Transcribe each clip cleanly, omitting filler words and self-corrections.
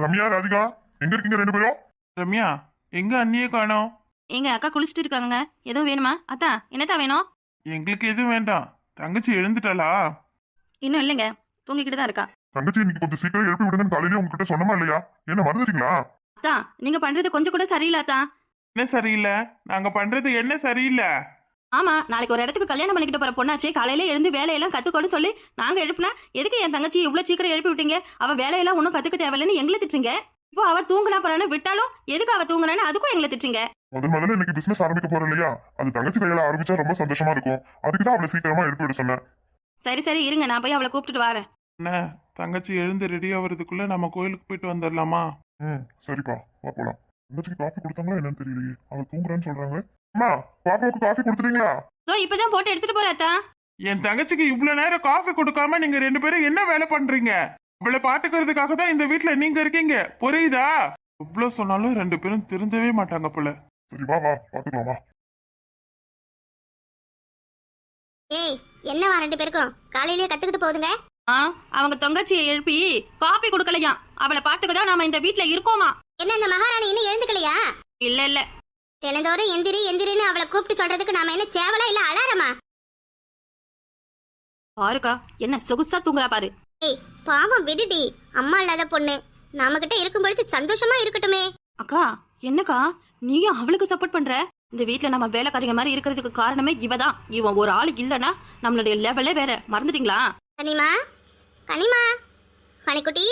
ரம்யா, ராதிகா, எங்க இருக்கீங்க ரெண்டு பேரும்? ரம்யா, எங்க அண்ணியே காணோம்? எங்க அக்கா குளிச்சுட்டு இருக்காங்க. எதுவும் வேணுமா? அத்தா, என்னத்தா வேணும்? எங்களுக்கு எதுவும் வேண்டாம். தங்கச்சி எழுந்துட்டாளா? இன்னும் இல்லைங்க, தூங்கிக்கிட்டு தான் இருக்கா. தங்கச்சி இன்னைக்கு கொஞ்சம் சீக்கிரம் எழுப்பி விடுங்கன்னு காலையிலே உங்ககிட்ட சொன்னமா இல்லையா? என்ன மறந்துட்டீங்களா? அத்தா, நீங்க பண்றது கொஞ்சம் கூட சரியில்லாத்தா. என்ன சரியில்லை? நாங்க பண்றது என்ன சரியில்லை? ஆமா, நாளைக்கு ஒரு இடத்துக்கு கல்யாணம் பண்ணிக்கிட்டு போற பொண்ணாச்சே, காலையில எழுந்து வேலையெல்லாம் கத்துக்கோன்னு சொல்லி நாங்க எழுப்புனா எதுக்கு என் தங்கச்சி இவ்வளவு சீக்கிரம் எழுப்பி விட்டீங்க? அவ வேலையெல்லாம் ஒன்னும் கத்துக்க தேவையில்லைன்னு எங்களை திட்டுறீங்க. இப்போ அவ தூங்குனா போறான்னு விட்டாலும் எதுக்கு அவ தூங்குறான்னு அதுக்கும் எங்களை திட்டுறீங்க. முதல்ல இன்னைக்கு பிசினஸ் ஆரம்பிக்க போறோம் இல்லையா? அது தங்கச்சி கையில ஆரம்பிச்சா ரொம்ப சந்தோஷமா இருக்கும். அதுக்குதான் அவளை சீக்கிரமா எழுப்பி விட சொன்னேன். சரி சரி இருங்க, நான் போய் அவளை கூப்பிட்டுட்டு வரேன். என்ன, தங்கச்சி எழுந்து ரெடி ஆகுறதுக்குள்ள நம்ம கோயிலுக்கு போயிட்டு வந்துடலாமா? சரிப்பா, வா போலாம். தங்கச்சிக்கு காஃபி கொடுத்தாங்களா என்னன்னு தெரியலையே, அவ தூங்குறான்னு சொல்றாங்க. அம்மா, பாப்பாவுக்கு காஃபி கொடுத்துட்டீங்களா? இப்பதான் போட்டு எடுத்துட்டு போறாத்தா. என் தங்கச்சிக்கு இவ்வளவு நேரம் காஃபி கொடுக்காம நீங்க ரெண்டு பேரும் என்ன வேலை பண்றீங்க? அவளை பாத்துக்கிறதுக்காக தான் இந்த வீட்டுல நீங்க இருக்கீங்க, புரியுதா? இவ்வளவு சொன்னாலும் ரெண்டு பேரும் திருந்தவே மாட்டாங்க போல. சரி வா வா, பாத்துக்கலாம் வா. ஏய், என்னவா ரெண்டு பேருக்கும் காலையிலேயே கத்துக்கிட்டு போகுதுங்க? அவங்க தங்கச்சியை எழுப்பி காபி கொடுக்கலையா? அவளை பாத்துக்கதான் நாம இந்த வீட்டுல இருக்கோமா? என்ன இந்த மகாராணி இன்னும் எழுந்துக்கலையா? இல்ல இல்ல, தினந்தோறும் எந்திரி எந்திரின்னு அவளை கூப்பிட்டு சொல்றதுக்கு நாம என்ன சேவலா இல்ல அலாரமா? பாருக்கா, என்ன சொகுசா தூங்குறா பாரு. ஏய், பாவம் விடுடி, அம்மா இல்லாத பொண்ணு நம்ம கிட்ட இருக்கும்பொழுது சந்தோஷமா இருக்கட்டுமே. அக்கா, என்னக்கா நீயும் அவளுக்கு சப்போர்ட் பண்ற? இந்த வீட்டுல நம்ம வேலைக்காரங்க மாதிரி இருக்கிறதுக்கு காரணமே இவதான். இவன் ஒரு ஆளு இல்லனா நம்மளுடைய லெவலே வேற. மறந்துட்டீங்களா? கனிமா, கனிமா, கனிக்குட்டி,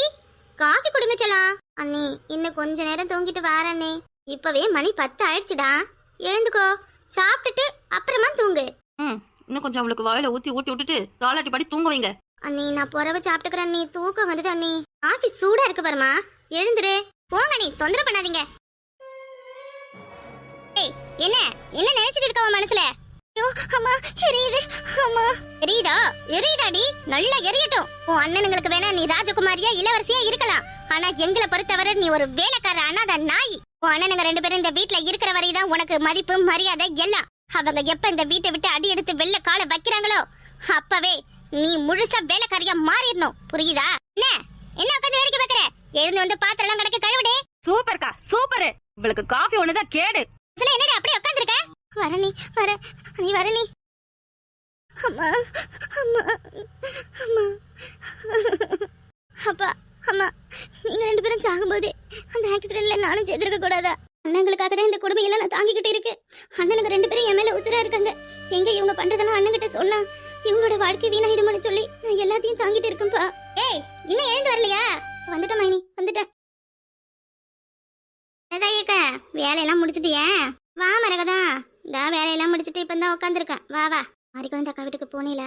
காஃபி கொடுங்க செல்லம். அண்ணி, இன்னும் கொஞ்ச நேரம் தூங்கிட்டு வாரண்ணே. இப்பவே மணி 10 ஆயிடுச்சுடா. எழுந்துக்கோ, சாப்பிட்டுட்டு அப்புறமா தூங்கு. இன்னும் கொஞ்சம் அவளுக்கு வாயில ஊத்தி விட்டுட்டு தாளாட்டி படி தூங்க வைங்க. அண்ணி, நான் புறவை சாப்பிட்டுக்கிறேன் அண்ணி. தூக்கம் வந்துட்டு அண்ணி. காஃபி சூடா இருக்கு பாருமா, எழுந்துரு. போங்க அண்ணி, தொந்தரவு பண்ணாதீங்க. ஏய், என்ன என்ன நினைச்சிட்டு இருக்க உன் மனசுல? ஐயோ அம்மா, எரியுது. அம்மா, எரியுதா? எரியுதாடி, நல்லா எரியட்டும். உன் அண்ணனுங்களுக்கு வேணா நீ ராஜகுமாரியா இளவரசியா இருக்கலாம். ஆனா எங்களை பொறுத்தவரை நீ ஒரு வேலைக்கார அனாதை நாய். உன் அண்ணனுங்க ரெண்டு பேரும் இந்த வீட்டுல இருக்கிற வரைதான் உனக்கு மதிப்பு மரியாதை எல்லாம். அவங்க எப்ப இந்த வீட்டை விட்டு அடி எடுத்து வெள்ள கால வைக்கிறாங்களோ அப்பவே நீ முழுசா வேலைக்காரியா மாறிடணும், புரியுதா? என்ன என்ன உட்காந்து வேடிக்கை பார்க்கற? எழுந்து வந்து பாத்திரம் எல்லாம் கிடக்கு, கழுவுடே. சூப்பர்க்கா, சூப்பர். இவளுக்கு காஃபி ஒண்ணுதான் கேடு. என்னடி அப்படியே உட்காந்துருக்க? வர நீ, வர நீ, வர நீ. அம்மா அம்மா அம்மா, அப்பா அம்மா, நீங்க ரெண்டு பேரும் சாகும்போது அந்த ஆக்சிடென்ட்ல நானும் சேர்த்திருக்க கூடாதா? அண்ணங்களுக்காக தான் இந்த கொடுமையெல்லாம் நான் தாங்கிக்கிட்டு இருக்கு. அண்ணனுக்கு ரெண்டு பேரும் என் மேல உசுரா இருக்காங்க. எங்க இவங்க பண்றதெல்லாம் அண்ணன்கிட்ட சொன்னா இவங்களோட வாழ்க்கை வீணாயிடுமான்னு சொல்லி நான் எல்லாத்தையும் தாங்கிட்டு இருக்கேன்ப்பா. ஏய், இன்னும் எழுந்து வரலையா? வந்துட்டேன் மைனி, வந்துட்டேன். வேலையெல்லாம் முடிச்சுட்டியா? வா மரகதா, இந்த வேலையெல்லாம் முடிச்சுட்டு இப்ப தான் உட்காந்துருக்கேன். வா வா. மாறிக்குழந்தை அக்கா வீட்டுக்கு போனேல,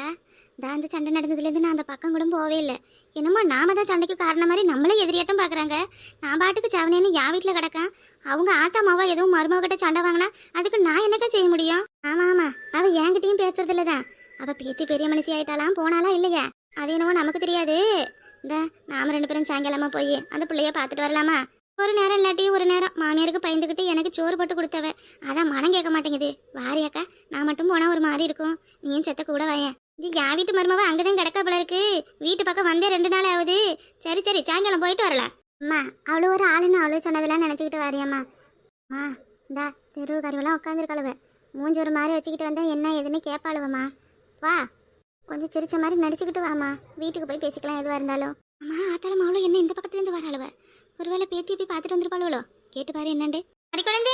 அந்த சண்டை நடந்ததுலேருந்து நான் அந்த பக்கம் கூட போவே இல்லை. என்னமோ நாம தான் சண்டைக்கு காரணம் மாதிரி நம்மளே எதிரியாட்டம் பார்க்குறாங்க. நான் பாட்டுக்கு சவனேன்னு என் வீட்டில் கிடக்கேன். அவங்க ஆத்தா மாவா எதுவும் மருமகிட்ட சண்டை வாங்கினா அதுக்கு நான் என்னக்கா செய்ய முடியும்? ஆமா ஆமா, அவள் என்கிட்டயும் பேசுறது இல்லைதான். அவள் பேத்தி பெரிய மனுஷி ஆயிட்டாலாம், போனாலா இல்லையா அது என்னவோ நமக்கு தெரியாது. இந்த நாம ரெண்டு பேரும் சாயங்காலமா போய் அந்த பிள்ளைய பார்த்துட்டு வரலாமா? ஒரு நேரம் இல்லாட்டி ஒரு நேரம் மாமியாருக்கு பயந்துக்கிட்டு எனக்கு சோறு போட்டு கொடுத்தவ, அதான் மனம் கேட்க மாட்டேங்குது. வாரியாக்கா, நான் மட்டும் போனா ஒரு மாதிரி இருக்கும். நீயும் செத்த கூட வாயேன். என் வீட்டு மருமவ அங்கதான் கிடக்க போல இருக்கு. வீட்டு பக்கம் வந்தே 2 நாள் ஆகுது. சரி சரி, சாயங்காலம் போயிட்டு வரலாம். அம்மா, அவ்வளோ ஒரு ஆளுன்னு அவ்வளோ சொன்னதெல்லாம் நினச்சிக்கிட்டு வாரியாம்மா. இந்தா தெருவு கருவெல்லாம் உட்காந்துருக்கழுவ, மூஞ்சி ஒரு மாதிரி வச்சுக்கிட்டு வந்தா என்ன எதுன்னு கேட்பாளுவம்மா. வா, கொஞ்சம் சிரிச்ச மாதிரி நடிச்சுக்கிட்டு வாமா, வீட்டுக்கு போய் பேசிக்கலாம் எதுவாக இருந்தாலும். அம்மா, ஆத்தாலும் அவ்வளோ என்ன இந்த பக்கத்துலேருந்து வராளுவ, ஒருவேளை பேத்தி போய் பார்த்துட்டு வந்துருப்பாளுவளோ? கேட்டு பாரு என்னண்டு. குழந்தை,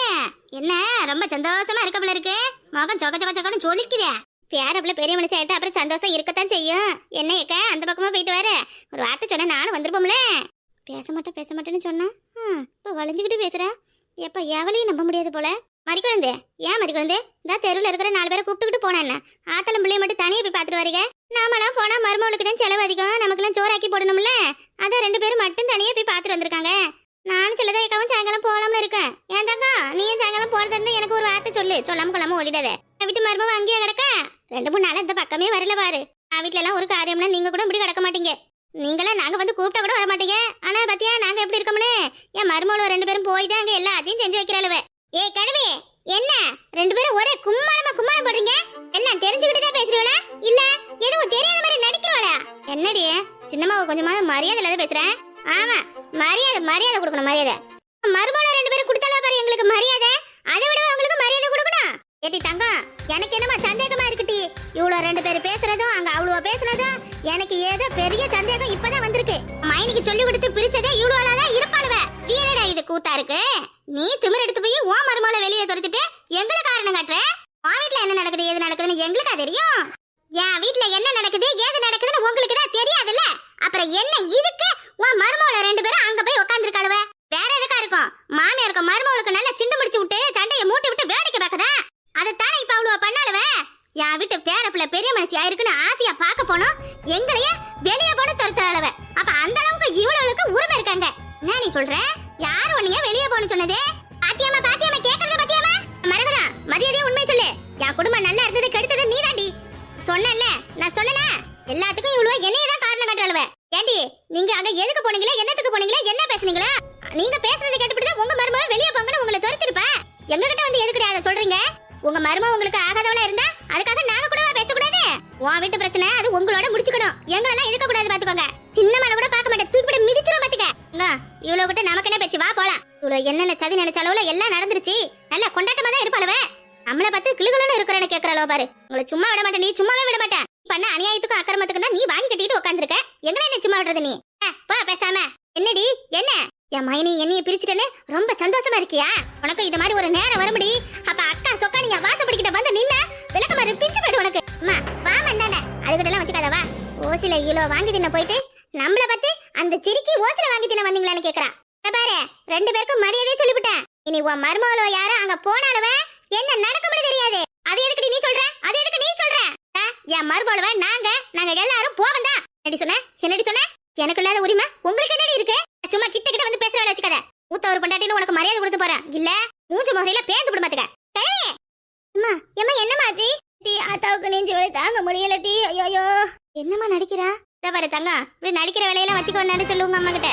என்ன ரொம்ப சந்தோஷமா இருக்க போல இருக்கு. மகன் சொக்க சொக்க சொக்கன்னு சொல்லிக்குதே. பேரப்புல பெரிய மனுஷன் ஆயிட்டா அப்புறம் சந்தோஷம் இருக்கத்தான் செய்யும். என்ன ஏக்க அந்த பக்கமா போயிட்டு வர, ஒரு வார்த்தை சொன்ன நானும் வந்துருப்போம்ல. பேச மாட்டேன்னு சொன்னா இப்போ வளைஞ்சுக்கிட்டு பேசுற. எப்ப எவளையும் நம்ப முடியாது போல. மறிக்குழந்தை, ஏன் மறிக்குழந்தை, இந்த தெருவில் இருக்கிற 4 பேரை கூப்பிட்டுக்கிட்டு போனா என்ன? ஆத்தலம் பிள்ளைய மட்டும் தனியாக போய் பார்த்துட்டு வரீங்க. நாமெல்லாம் போனா மருமகளுக்கு தான் செலவு அதிகம், நமக்கெல்லாம் சோறாக்கி போடணும்ல. அதான் 2 பேரும் மட்டும் தனியாக போய் பார்த்துட்டு வந்திருக்காங்க. நானும் சொல்லதான் ஏக்காவும் சாயங்காலம் போகலாம்னு இருக்கேன். ஏன் தங்கா, நீயும் சாயங்காலம் போறதுன்னு எனக்கு ஒரு வார்த்தை சொல்லு. சொல்லாம கொள்ளாம ஓடிடாத. வீட்டு மருமவ அங்கேயே கிடக்க 2-3 நாள் இந்த பக்கமே வரல பாரு. வீட்டுல எல்லாம் ஒரு காரியம்னா நீங்க கூட இப்படி கிடக்க மாட்டீங்க. நீங்களாம் நாங்க வந்து கூப்பிட்டா கூட வர மாட்டீங்க. ஆனா பத்தியா நாங்க எப்படி இருக்கோம்னு? என் மருமகள 2 பேரும் போய் தான் அங்க எல்லாத்தையும் செஞ்சு வைக்கிறாளுவ. ஏய் கழுவி, என்ன 2 பேரும் ஒரே கும்மாளம் போடுறீங்க? எல்லாம் தெரிஞ்சுக்கிட்டு தான் பேசுறீங்களா இல்ல எதுவும் தெரியாத மாதிரி நடிக்கிறவளா? என்னடி சின்னம்மாவை கொஞ்சமா மரியாதை இல்லாத பேசுறேன். ஆமா, மரியாதை மரியாதை கொடுக்கணும் மரியாதை. மருமகளை 2 பேரும் கொடுத்தாலும் பாரு எங்களுக்கு மரியாதை, அதை விட உங்களுக்கு மரியாதை கொடுக்கணும். ஏடி தங்கம், எனக்கு என்னமா சந்தேகமா இருக்குடி. இவ்வளோ 2 பேர் பேசுறதும் அங்க அவ்வளோ பேசுறதும் எனக்கு ஏதோ பெரிய சந்தேகம் இப்பதான் வந்திருக்கு. மைனிக்கு சொல்லி கொடுத்து பிரிச்சதே இவ்வளோதான் இருப்பாளுவ. என்னடா இது கூத்தா இருக்கு? நீ திமிர் எடுத்து போய் ஓ மருமகளை வெளியே துரத்திட்டு எங்களுக்கு காரணம் காட்டுற. உன் வீட்டுல என்ன நடக்குது ஏது நடக்குதுன்னு எங்களுக்கா தெரியும்? என் வீட்டுல என்ன நடக்குது ஏது நடக்குதுன்னு உங்களுக்கு தான் தெரியாதுல்ல. அப்புறம் என்ன இதுக்கு உன் மருமகளை 2 பேரும் அங்க போய் உட்காந்துருக்காளுவ? வேற எதுக்கா இருக்கும்? மாமியாருக்கு மருமகளுக்கு நல்லா சிண்டு முடிச்சு விட்டு சண்டையை மூட்டி விட்டு வேடிக்கை பார்க்கதா? அதைத்தானே இப்ப அவ்வளோ பண்ணாலுவ. என் வீட்டு பேரப்புல பெரிய மனுஷியா இருக்குன்னு ஆசையா பார்க்க போனோம், எங்களையே வெளியே போட துரத்துறாளவ. அப்ப அந்த அளவுக்கு இவ்வளவுக்கு உரிமை இருக்காங்க. என்ன நீ சொல்ற? யாரு உன்னைய வெளியே போன்னு சொன்னது? பாத்தியம்மா பாத்தியம்மா கேக்குறத பாத்தியம்மா? மரகதா மரியாதையா உண்மை சொல்லு. என் குடும்பம் நல்லா இருந்தது கெடுத்தது நீதாண்டி. சொன்னல, நான் சொன்னேனா? எல்லாத்துக்கும் இவ்வளவு என்னையதான் காரணம் காட்டுறாளுவ. ஏண்டி நீங்க அங்க எதுக்கு போனீங்களா, என்னத்துக்கு போனீங்களா, என்ன பேசுனீங்களா? நீங்க பேசுறதை கேட்டுட்டு உங்க மருமக வெளியே போங்கன்னு உங்களை துரத்திருப்ப. எங்க கிட்ட வந்து எதுக்கு அதை சொல்றீங்க? உங்க மருமக உங்களுக்கு ஆகாதவளா இருந்தா அதுக்காக நாங்க கூட பேசக்கூடாது. உன் வீட்டு பிரச்சனை அது உங்களோட முடிச்சுக்கணும், எங்களெல்லாம் இருக்க கூடாது பாத்துக்கோங்க. சின்ன மன கூட பார்க்க மாட்டேன், தூக்கி போட்டு மிதிச்சிரும் பாத்துக்க. இவ்வளவு கிட்ட நமக்கு என்ன பேச்சு? வா போலாம். இவ்வளவு என்னென்ன சதி நினைச்ச அளவுல எல்லாம் நடந்துருச்சு. நல்லா கொண்டாட்டமா தான் இருப்பாளுவ. நம்மளை பார்த்து கிளுகளுன்னு இருக்கிறேன்னு கேட்கறாளோ பாரு. உங்களை சும்மா விட மாட்டேன், நீ சும்மாவே விட மாட்டேன். பண்ண அநியாயத்துக்கும் அக்கிரமத்துக்கும் தான் நீ வாங்கி கட்டிட்டு உட்காந்துருக்க. எங்களை என்ன சும்மா விடுறது நீ? போ பேசாம. என்னடி என்ன என் மைனி என்னைய பிரிச்சுட்டேன்னு ரொம்ப சந்தோஷமா இருக்கியா? உனக்கு இது மாதிரி ஒரு நேரம் வரும்படி. அப்ப அக்கா சொக்கா நீங்க வாசப்படிக்கிட்ட வந்து நின்ன விளக்க மாதிரி பிரிச்சு போயிடு உனக்கு. அம்மா வா வந்தானே அதுகிட்ட எல்லாம் வச்சுக்காதவா. ஓசில கிலோ வாங்கி தின்ன போயிட்டு நம்மள பார்த்து அந்த சிரிக்கி ஓசில வாங்கி தின்ன வந்தீங்களான்னு கேக்குறா. பாரு 2 பேருக்கும் மரியாதையே சொல்லிவிட்டேன். இனி உன் மருமகளோ யாரோ அங்க போனாலுவ என்ன நடக்கும்னு தெரியாது. அது எதுக்கு நீ சொல்ற? அது எதுக்கு நீ சொல்ற? என் மருமகளவ நாங்க எல்லாரும் போவந்தா. என்னடி சொன்ன? என்னடி சொன்ன? எனக்கு இல்லாத உரிமை உங்களுக்கு என்னடி இருக்கு? சும்மா கிட்ட கிட்ட வந்து பேசுற வேலை வச்சுக்காத. ஊத்த ஒரு பொண்டாட்டின்னு உனக்கு மரியாதை கொடுத்து போறேன். இல்ல மூச்சு முகரையில பேந்து விட மாட்டுக்க. அம்மா எம்மா என்னமாச்சி? டீ ஆத்தாவுக்கு நெஞ்சு வலி தாங்க முடியல டீ. ஐயோ என்னம்மா நடிக்கிறா? பாரு தங்க, இப்படி நடிக்கிற வேலையெல்லாம் வச்சுக்க வந்தானு சொல்லுங்க அம்மா கிட்ட.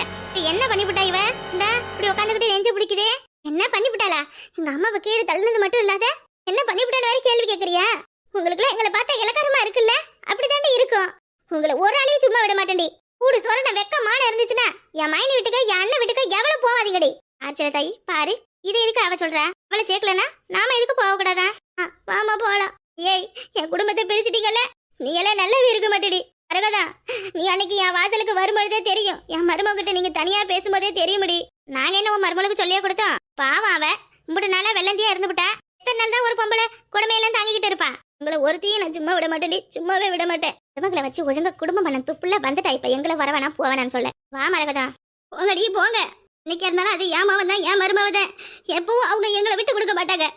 என்ன பண்ணிவிட்டா இவ? இந்த இப்படி உட்காந்துக்கிட்டு நெஞ்சு பிடிக்குதே. என்ன பண்ணிவிட்டாளா? எங்க அம்மாவை கீழே தள்ளுனது மட்டும் இல்லாத என்ன பண்ணிவிட்டான்னு வேற கேள்வி கேட்கறியா? உங்களுக்குலாம் எங்களை பார்த்தா இலக்காரமா இருக்குல்ல? அப்படித்தாண்டி இருக்கும். உங்களை ஒரு ஆளையும் சும்மா விட மாட்டேன்டி. கூடு சொரண வெக்கமான இருந்துச்சுன்னா என் மைனி வீட்டுக்கு என் அண்ணன் வீட்டுக்கு எவ்வளவு போவாதீங்கடி. ஆச்சரிய தாயி பாரு, இது எதுக்கு அவ சொல்ற? அவளை சேர்க்கலனா நாம எதுக்கு போக கூடாதா? வாமா போலாம். ஏய் என் குடும்பத்தை பிரிச்சுட்டீங்கல்ல, நீ எல்லாம் நல்லாவே இருக்க மாட்டேடி. அரகதா நீ அன்னைக்கு என் வாசலுக்கு வரும்பொழுதே தெரியும். என் மருமகிட்ட நீங்க தனியா பேசும்போதே தெரியுமடி. நாங்க என்ன உன் மருமகளுக்கு சொல்லியே கொடுத்தோம்? பாவம் அவ 3 நாளா வெள்ளந்தியா இருந்து விட்டா. எத்தனை நாள் தான் ஒரு பொம்பளை குடுமையெல்லாம் தாங்கிக்கிட்டு இருப்பா? உங்களை ஒருத்தையும் நான் சும்மா விட மாட்டேன்டி, சும்மாவே விட மாட்டேன். மருமகளை வச்சு ஒழுங்கா குடும்பம் பண்ண துப்புல வந்துட்டா. இப்ப எங்களை வரவேணா போவேனான்னு சொல்ல. வா மரகதா போங்கடி போங்க. இன்னைக்கு இருந்தாலும் அது என் மாவன் தான், என் மருமவதான். எப்பவும் அவங்க எங்களை விட்டு கொடுக்க மாட்டாங்க.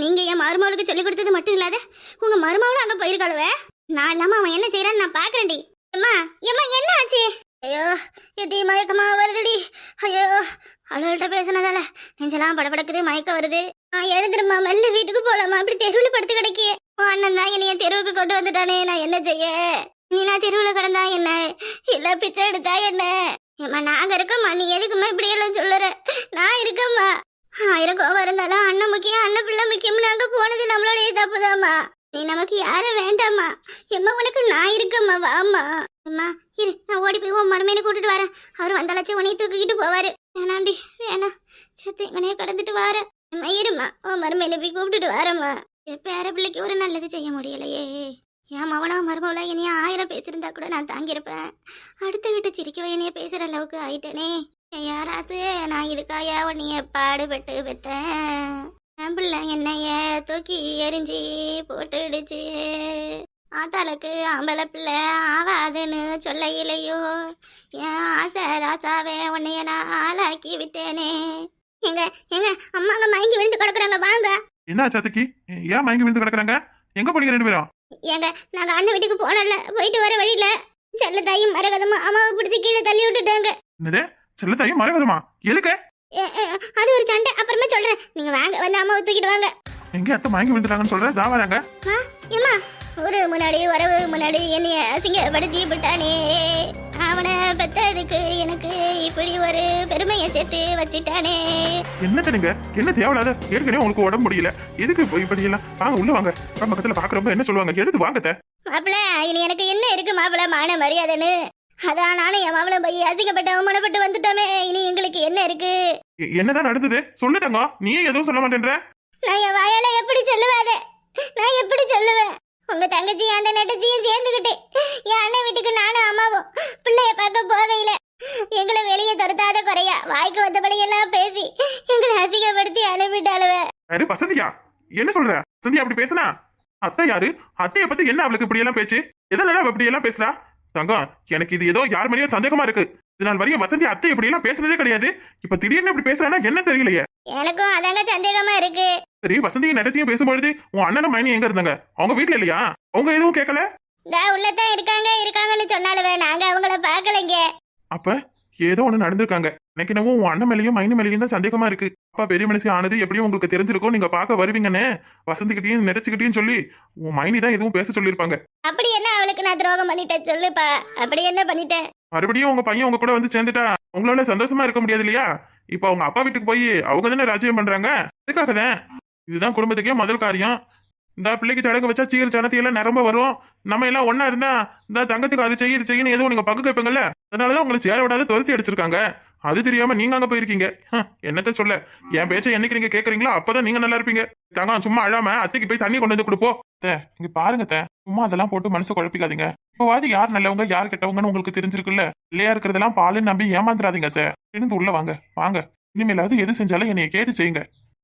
நீங்க என் மருமகளுக்கு சொல்லி கொடுத்தது மட்டும் இல்லாத உங்க மருமகளும் அங்க போயிருக்காளுவ. நான் இல்லாம அவன் என்ன செய்யறான்னு நான் பாக்குறேன்டி. அம்மா ஏம்மா என்ன ஆச்சு? ஐயோ எட்டி மயக்கமா வருதுடி. ஐயோ அவள்கிட்ட பேசினதால நெஞ்செல்லாம் படபடக்குது, மயக்கம் வருது. எழுந்துருமா மெல்ல வீட்டுக்கு போலாமா? அப்படி தெருவில் படுத்து கிடைக்கி. அண்ணன் தான் என்னைய தெருவுக்கு கொண்டு வந்துட்டானே, நான் என்ன செய்ய? நீ நான் தெருவில் கிடந்தா என்ன, இல்ல பிச்சை எடுத்தா என்ன? ஏம்மா நாங்க இருக்கம்மா, நீ எதுக்குமா இப்படி எல்லாம் சொல்லுற? நான் இருக்கம்மா. 1000 கோவம் இருந்தாலும் அண்ணன் முக்கியம், அண்ணன் பிள்ளை முக்கியம். நாங்க போனது நம்மளோடைய தப்புதாம்மா. நீ நமக்கு யாரும் வேண்டாமா. எம்மா உனக்கு நான் இருக்கம்மா, வாம்மா. அம்மா இரு, நான் ஓடி போய் உன் மருமையை கூட்டிட்டு வரேன். அவர் வந்தாலாச்சும் உனையை தூக்கிக்கிட்டு போவாரு. வேணாண்டி வேணாம், சத்து எங்கனையே கடந்துட்டு வாரேன். அம்மா இருமா, உன் மருமையை போய் கூப்பிட்டுட்டு வரேம்மா. பேர பிள்ளைக்கு ஒரு நல்லது செய்ய முடியலையே. என் மவனா மருமவளா என்னைய 1000 பேசியிருந்தா கூட நான் தாங்கியிருப்பேன். அடுத்த வீட்டை சிரிக்கவோ என்னைய பேசுற அளவுக்கு ஆயிட்டேனே. யாராசு நான் இதுக்காயா உன்னைய பாடுபட்டு பெத்தேன். என் பிள்ளை என்னைய தூக்கி எரிஞ்சி போட்டுடுச்சு. ஆத்தாளுக்கு ஆம்பளை பிள்ளை ஆவாதுன்னு சொல்ல இல்லையோ. என் ஆசை ராசாவே உன்னைய நான் ஆளாக்கி விட்டேனே. எங்க எங்க அம்மாங்க மயங்கி விழுந்து கிடக்குறாங்க, வாங்க. என்ன சத்துக்கி, ஏன் மயங்கி விழுந்து கிடக்குறாங்க? எங்க போனீங்க 2 பேரும்? ஏங்க நாங்க அண்ணன் வீட்டுக்கு போனல, போயிட்டு வர வழியில செல்லத்தாயும் மரகதமா அம்மாவை பிடிச்சி கீழே தள்ளி விட்டுட்டாங்க. என்னது செல்லத்தாயும் மரகதமா? எதுக்கு? அது ஒரு சண்டை, அப்புறமா சொல்றேன். நீங்க வாங்க, வந்து அம்மாவை தூக்கிட்டு வாங்க. எங்க அத்தை மயங்கி விழுந்துட்டாங்கன்னு சொல்ற? தா வராங்க. ஏமா ஒரு முன்னாடி வரவு முன்னாடி என்னைய அசிங்கப்படுத்தி விட்டானே. அவனை பெத்ததுக்கு எனக்கு இப்படி ஒரு பெருமையை சேர்த்து வச்சுட்டானே. என்ன நீங்க என்ன தேவையில்லாத? ஏற்கனவே உங்களுக்கு உடம்பு முடியல, எதுக்கு இப்படி எல்லாம்? வாங்க உள்ள வாங்க. பக்கத்துல பாக்குறப்ப என்ன சொல்லுவாங்க? எடுத்து வாங்கத்த. மாப்பிள்ள இனி எனக்கு என்ன இருக்கு மாப்பிள்ள, மான மரியாதைன்னு? அதான் நானும் என் மாவளை போய் அசிங்கப்பட்டு அவமானப்பட்டு வந்துட்டோமே. இனி எங்களுக்கு என்ன இருக்கு? என்னதான் நடந்தது சொல்லு தங்கம், நீயே எதுவும் சொல்ல மாட்டேன்ற. நான் என் வாயால எப்படி சொல்லுவேன் அதை? நான் எப்படி சொல்லுவேன்? உங்க தங்கச்சி அந்த நெட்டச்சியும் சேர்ந்துக்கிட்டு என் அண்ணன் வீட்டுக்கு நானும் அம்மாவும் பிள்ளைய பார்க்க போகையில எங்களை வெளியே துரத்தாத குறையா வாய்க்கு வந்தபடி எல்லாம் பேசி எங்களை அசிங்கப்படுத்தி அனுப்பிட்டாளுவ. யாரு வசந்தியா? என்ன சொல்ற வசந்தி அப்படி பேசுனா? அத்தை யாரு? அத்தைய பத்தி என்ன அவளுக்கு இப்படி எல்லாம் பேச்சு? எதனால அவ இப்படி எல்லாம் பேசுறா? தங்கம், எனக்கு இது ஏதோ யார் மேலேயோ சந்தேகமா இருக்கு. இதனால் வரையும் வசந்தி அத்தை இப்படி எல்லாம் பேசுனதே கிடையாது. இப்ப திடீர்னு இப்படி பேசுறானா என்ன தெரியலையே. எனக்கும் அதாங்க சந்தேகமா இருக்கு. சரி, வசந்தியும் நடத்தியும் பேசும்பொழுது உன் அண்ணனும் மைனி எங்க இருந்தாங்க? அவங்க வீட்டுல இல்லையா? அவங்க எதுவும் கேட்கல? உள்ளதான் இருக்காங்கன்னு சொன்னாலுவே நாங்க அவங்கள பாக்கலைங்க. அப்ப ஏதோ ஒண்ணு நடந்திருக்காங்க. எனக்கு என்னவோ உன் அண்ணன் மேலையும் மைனி மேலையும் தான் சந்தேகமா இருக்கு. அப்பா பெரிய மனுஷி ஆனது எப்படியும் உங்களுக்கு தெரிஞ்சிருக்கும், நீங்க பாக்க வருவீங்கன்னு வசந்திக்கிட்டையும் நினைச்சுக்கிட்டையும் சொல்லி உன் மைனி தான் எதுவும் பேச சொல்லிருப்பாங்க. அப்படி என்ன அவளுக்கு நான் துரோகம் பண்ணிட்டேன் சொல்லுப்பா? அப்படி என்ன பண்ணிட்டேன்? மறுபடியும் உங்க பையன் உங்க கூட வந்து சேர்ந்துட்டா உங்களால சந்தோஷமா இருக்க முடியாது இல்லையா? இப்ப அவங்க அப்பா வீட்டுக்கு போய் அவங்க தானே ராஜ்யம் பண்றாங்க. அதுக்காக தான் இதுதான் குடும்பத்துக்கே முதல் காரியம். இந்த பிள்ளைக்கு சடங்கு வச்சா சீர் சனத்தையெல்லாம் நிரம்ப வரும். நம்ம எல்லாம் ஒன்னா இருந்தா இந்த தங்கத்துக்கு அது செய்யணும் எதுவும் நீங்க பங்கு கேட்பீங்கல்ல. அதனாலதான் உங்களை சேர விடாத துரத்தி அடிச்சிருக்காங்க. அது தெரியாம நீங்க அங்க போயிருக்கீங்க. என்னத்த சொல்ல, என் பேச்சை என்னைக்கு நீங்க கேக்குறீங்களோ அப்பதான் நீங்க நல்லா இருப்பீங்க. தங்கம், சும்மா அழாம அத்தைக்கு போய் தண்ணி கொண்டு வந்து கொடுப்போம். இங்க பாருங்க, சும்மா அதெல்லாம் போட்டு மனசு குழப்பிக்காதீங்க. இப்போவாது யார் நல்லவங்க யார் கெட்டவங்கன்னு உங்களுக்கு தெரிஞ்சிருக்குல்ல. இல்லையா இருக்கிறதெல்லாம் பாலுன்னு நம்பி ஏமாந்துடாதீங்க. இருந்து உள்ள வாங்க வாங்க. இனிமேலாவது எது செஞ்சாலும் என்னைய கேட்டு செய்யுங்க.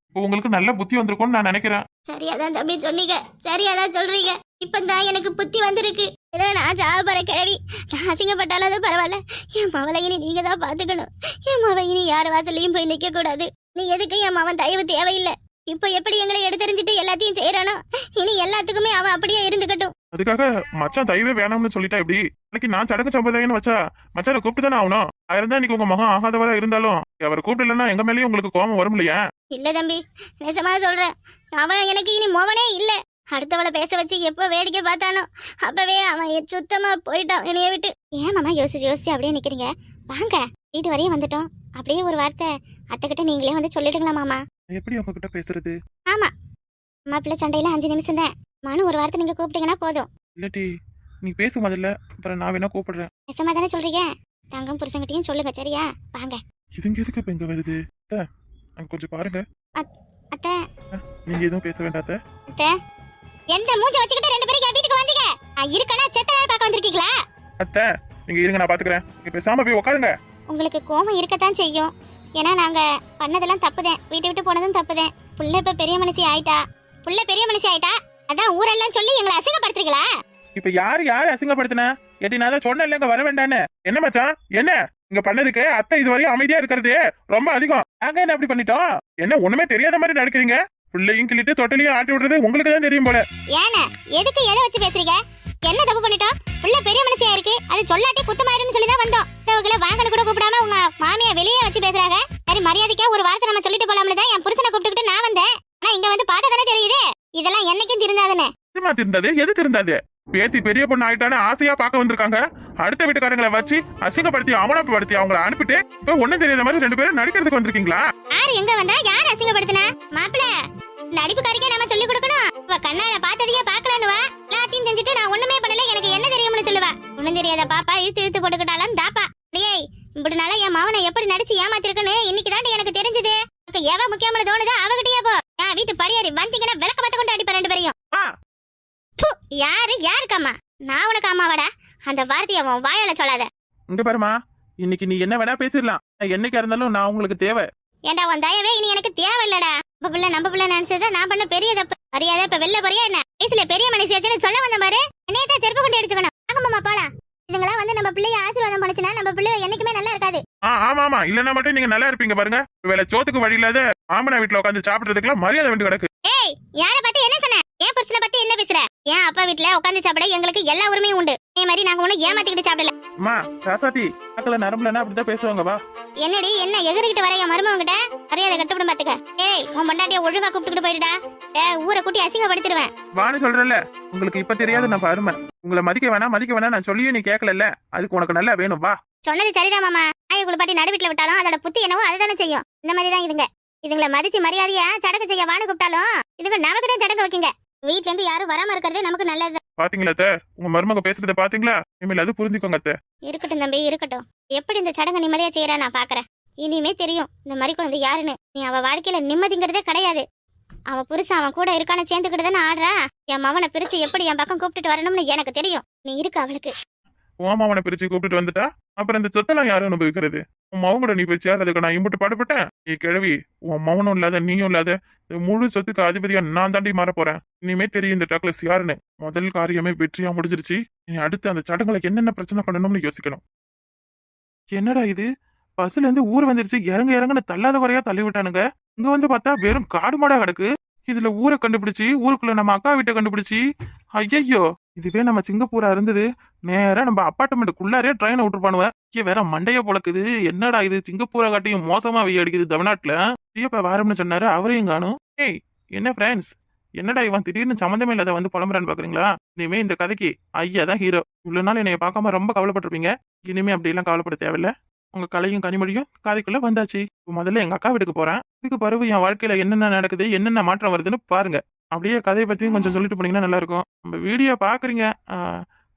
இப்போ உங்களுக்கு நல்ல புத்தி வந்திருக்கும்னு நான் நினைக்கிறேன். சரியாதான் தம்பி சொன்னீங்க, சரியாதான் சொல்றீங்க. இப்பதான் எனக்கு புத்தி வந்திருக்கு. ஏதோ நான் சாவ கிழவி, நான் அசிங்கப்பட்டாலும் அது பரவாயில்ல. என் மவளையினி நீங்க தான் பாத்துக்கணும். என் மவையினி யார் வாசல்லையும் போய் நிக்க கூடாது. நீ எதுக்கு என் மவன் தயவு தேவையில்லை. இப்போ எப்படி எங்களை எடுத்தறிஞ்சிட்டு எல்லாத்தையும் செய்யறானோ இனி எல்லாத்துக்குமே அவன் அப்படியே இருந்துக்கட்டும். அதுக்காக மச்சான் தயவே வேணாம்னு சொல்லிட்டா எப்படி? இன்னைக்கு நான் சடங்கு சம்பிரதாயம்னு வச்சா மச்சானை கூப்பிட்டு தானே ஆகணும். ஆயிருந்தா இன்னைக்கு உங்க மகன் ஆகாதவரா இருந்தாலும் அவரை கூப்பிடலன்னா எங்க மேலேயும் உங்களுக்கு கோபம் வரும் இல்லையா? இல்ல தம்பி, நெசமா சொல்றேன். அவன் எனக்கு இனி மோவனே இல்ல. அடுத்தவளை பேச வச்சு எப்ப வேடிக்கை பார்த்தானோ அப்பவே அவன் சுத்தமா போயிட்டான் என்னைய விட்டு. ஏன் மாமா யோசிச்சு அப்படியே நிக்கிறீங்க? வாங்க, வீட்டு வரையும் வந்துட்டோம். அப்படியே ஒரு வார்த்தை அத்தைக்கிட்ட நீங்களே வந்து சொல்லிடுங்களா மாமா? எப்படி அவங்க கிட்ட பேசுறது? ஆமா, அம்மா பிள்ளை சண்டையில 5 நிமிஷம் தான். மனு ஒரு வார்த்தை நீங்க கூப்பிட்டீங்கன்னா போதும். இல்லாட்டி நீ பேசு முதல்ல, அப்புறம் நான் வேணா கூப்பிடுறேன். நெசமா தானே சொல்றீங்க? தங்கம் புருஷங்கிட்டையும் சொல்லுங்க, சரியா? வாங்க. இதுங்க எதுக்கு இப்ப இங்க வருது? அங்க கொஞ்சம் பாருங்க. அத்தை, நீங்க எதுவும் பேச வேண்டாத்த. அத்தை, எந்த மூஞ்ச வச்சுக்கிட்டு 2 பேரும் என் வீட்டுக்கு வந்தீங்க? இருக்கனா செத்த நேரம் பார்க்க வந்திருக்கீங்களா? அத்தை, நீங்க இருங்க, நான் பாத்துக்கிறேன். நீங்க பேசாம போய் உட்காருங்க. உங்களுக்கு கோபம் இருக்கத்தான் செய்யும். ஏன்னா நாங்க பண்ணதெல்லாம் தப்புதேன். வீட்டை விட்டு போனதும் தப்புதேன். புள்ள இப்ப பெரிய மனுஷி ஆயிட்டா. அதான் ஊரெல்லாம் சொல்லி எங்களை அசிங்கப்படுத்துறீங்களா? இப்ப யாரு அசிங்கப்படுத்தின? ஏடி நான் தான் சொன்னேன் இல்ல வர வேண்டான்னு. என்ன மச்சான், என்ன இங்க பண்ணதுக்கு அத்தை இதுவரையும் அமைதியா இருக்கிறது ரொம்ப அதிகம். நாங்க என்ன அப்படி பண்ணிட்டோம்? என்ன ஒண்ணுமே தெரியாத மாதிரி நடக்குறீங்க? பிள்ளையும் கிள்ளிட்டு தொட்டிலையும் ஆட்டி விடுறது உங்களுக்கு தான் தெரியும் போல. ஏன்னா எதுக்கு எதை வச்சு பேசுறீங்க? என்ன தப்பு பண்ணிட்டோம்? புள்ள பெரிய மனுஷியா இருக்கு, அது சொல்லாட்டி குத்தமாயிடுன்னு சொல்லி தான் வந்தோம். தவகளை வாங்கன்னு கூட கூப்பிடாம உங்க மாமியா வெளியே வச்சு பேசுறாங்க. சரி, மரியாதைக்கா ஒரு வார்த்தை நம்ம சொல்லிட்டு போலாம்னு தான் என் புருஷனை கூப்பிட்டுக்கிட்டு நான் வந்தேன். ஆனா இங்க வந்து பார்த்தா தானே தெரியுது இதெல்லாம் என்னைக்கும் திருந்தாதுன்னு. திருந்தாது? எது திருந்தாது? பேத்தி பெரிய பொண்ணு ஆயிட்டானு ஆசையா பார்க்க வந்திருக்காங்க. அடுத்த வீட்டுக்காரங்களை வச்சு அசிங்கப்படுத்தி அவமானப்படுத்தி அவங்கள அனுப்பிட்டு இப்ப ஒண்ணும் தெரியாத மாதிரி 2 பேரும் நடிக்கிறதுக்கு வந்திருக்கீங்களா? யார் எங்க வந்தா யார் அசிங்கப்படுத்தினா? மாப்பிள்ள, நடிப்புக்காரிக்கே நாம சொல்லி கொடுக்கணும். இவ கண்ணால பார்த்ததையே பார்க்கலான்னுவா. எல்லாத்தையும் செஞ்சுட்டு நான் ஒண்ணுமே பண்ணல, எனக்கு என்ன தெரியும்னு சொல்லுவா. ஒண்ணும் தெரியாத பாப்பா இழுத்து போட்டுக்கிட்டாலும் தாப்பா. டேய், இப்படினால என் மாவனை எப்படி நடிச்சு ஏமாத்திருக்குன்னு இன்னைக்கு தான் எனக்கு தெரிஞ்சது. எவ முக்கியமான தோணுதோ அவகிட்டயே போ. என் வீட்டு படியாரி வந்தீங்கன்னா விளக்க பார்த்து கொண்டு அடிப்ப 2 பேரையும். யாருக்கம்மா? நான் உனக்கு அம்மாவாடா? அந்த வார்த்தையை உன் வாயால சொல்லாத. இங்க பாருமா, இன்னைக்கு நீ என்ன வேணா பேசிடலாம். என்னைக்கா இருந்தாலும் நான் உங்களுக்கு தேவை. ஏண்டா உன் தயவே இனி எனக்கு தேவையில்லடா. நம்ம பிள்ளை நினைச்சதா நான் பண்ண பெரிய தப்பு. அறியாத இப்ப வெளில போறியா என்ன? வயசுல பெரிய மனுஷியாச்சுன்னு சொல்ல வந்த மாதிரி என்னையதான் செருப்பு கொண்டு எடுத்துக்கணும். ஆமாம்மா, போலாம். இதுங்களா வந்து நம்ம பிள்ளைய ஆசீர்வாதம் பண்ணுச்சுன்னா நம்ம பிள்ளை என்னைக்குமே நல்லா இருக்காது. ஆமா, இல்லன்னா மட்டும் நீங்க நல்லா இருப்பீங்க பாருங்க. வேலை சோத்துக்கு வழி இல்லாத ஆமனா வீட்டுல உட்காந்து சாப்பிடுறதுக்குலாம் மரியாதை வேண்டி கிடக்கு. ஏய், யார பத்தி என்ன சொன்ன? ஏன் புருஷனை பத்தி என்ன பேசுற? ஏன் அப்பா வீட்டுல உட்காந்து சாப்பிட எங்களுக்கு எல்லா உரிமையும் உண்டு. இதே மாதிரி நாங்க ஒண்ணு ஏமாத்திக்கிட்டு சாப்பிடல. அம்மா ராசாத்தி, அக்கல நரம்புலன்னா அப்படிதான் பேசுவாங்க. வா. என்னடி என்ன எகிரிக்கிட்டு வர என் மருமவங்கிட்ட? மரியாதை கட்டுப்படும் பாத்துக்க. ஏய், உன் பொண்டாட்டிய ஒழுங்கா கூப்பிட்டுக்கிட்டு போயிடுடா. ஊரை கூட்டி அசிங்கப்படுத்திடுவேன். வான்னு சொல்றல, உங்களுக்கு இப்ப தெரியாது நான் அருமை. உங்களை மதிக்க வேணா நான் சொல்லியும் நீ கேட்கல. அதுக்கு உனக்கு நல்லா வேணும். வா. சொன்னது சரிதான் மாமா. நாயை குளிப்பாட்டி நடுவீட்டுல விட்டாலும் அதோட புத்தி என்னவோ அதுதானே செய்யும். இந்த மாதிரிதான் இதுங்களை மதிச்சு மரியாதையா சடங்கு செய்ய வான்னு கூப்பிட்டாலும் இதுங்க நமக்கு தான் சடங்கு வைக்குங்க. வீட்ல இருந்து யாரும் வராம இருக்கிறதே நமக்கு நல்லது. பாத்தீங்களா அத்தை, உங்க மருமக பேசுறத பாத்தீங்களா? இனிமேல் அது புரிஞ்சுக்கோங்க அத்தை. இருக்கட்டும் தம்பி, இருக்கட்டும். எப்படி இந்த சடங்கு நிம்மதியா செய்யறா நான் பாக்குறேன். இனிமே தெரியும் இந்த மாதிரி குழந்தை யாருன்னு. நீ அவ வாழ்க்கையில நிம்மதிங்கிறதே கிடையாது. அவ புருஷன் அவன் கூட இருக்கான சேர்ந்துக்கிட்டு தானே ஆடுறா. என் மவனை பிரிச்சு எப்படி என் பக்கம் கூப்பிட்டுட்டு வரணும்னு எனக்கு தெரியும். நீ இருக்கு அவளுக்கு. ஓமாவனை பிரிச்சு கூப்பிட்டுட்டு வந்துட்டா அப்புறம் இந்த சொத்தெல்லாம் யாரும் அனுபவிக்கிறது? உன் மவன் கூட நீ போய் சேர்றதுக்கு நான் இம்புட்டு பாடுபட்டேன். நீ கிழவி, உன் மவனும் இல்லாத நீயும் இல்லாத இந்த முழு சொத்துக்கு அதிபதியா நான் தாண்டி மாற போறேன். இனிமே தெரியும் இந்த டக்ளஸ் யாருன்னு. முதல் காரியமே வெற்றியா முடிஞ்சிருச்சு. நீ அடுத்து அந்த சடங்குல என்னென்ன பிரச்சனை பண்ணணும்னு யோசிக்கணும். என்னடா இது, பஸ்ல இருந்து ஊர் வந்துருச்சு, இறங்க இறங்குன்னு தள்ளாத குறையா தள்ளி விட்டானுங்க. இங்க வந்து பார்த்தா வெறும் காடு மாடா கிடக்கு. இதுல ஊரை கண்டுபிடிச்சு ஊருக்குள்ள நம்ம அக்கா வீட்டை கண்டுபிடிச்சு, ஐயையோ இதுவே நம்ம சிங்கப்பூரா இருந்தது நேரா நம்ம அப்பார்ட்மெண்ட்டுக்குள்ளாரே ட்ரெயினை விட்டுருப்பானுவேன். இங்க வேற மண்டைய பொழக்குது. என்னடா இது, சிங்கப்பூரை காட்டியும் மோசமா வெய்ய அடிக்குது தமிழ்நாட்டுல. ஐயப்பா வாரம்னு சொன்னாரு, அவரையும் காணும். ஏய் என்ன ஃப்ரெண்ட்ஸ், என்னடா இவன் திடீர்னு சம்மந்தமே இல்லாத வந்து புலம்புறான்னு பாக்குறீங்களா? இனிமே இந்த கதைக்கு ஐயா தான் ஹீரோ. இவ்வளவு நாள் என்னைய பார்க்காம ரொம்ப கவலைப்பட்டிருப்பீங்க. இனிமே அப்படி எல்லாம் கவலைப்பட தேவையில்ல. உங்க கலையும் கனிமொழியும் காதைக்குள்ள வந்தாச்சு. இப்ப முதல்ல எங்க அக்கா வீட்டுக்கு போறேன். இதுக்கு பிறகு என் வாழ்க்கையில என்னென்ன நடக்குது, என்னென்ன மாற்றம் வருதுன்னு பாருங்க. அப்படியே கதையை பத்தியும் கொஞ்சம் சொல்லிட்டு போனீங்கன்னா நல்லா இருக்கும். நம்ம வீடியோ பாக்குறீங்க,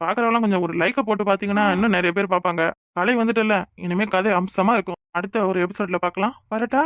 பாக்குறவெல்லாம் கொஞ்சம் ஒரு லைக்கை போட்டு பாத்தீங்கன்னா இன்னும் நிறைய பேர் பார்ப்பாங்க. கலை வந்துட்டல, இனிமே கதை அம்சமா இருக்கும். அடுத்த ஒரு எபிசோட்ல பார்க்கலாம். வரட்டா?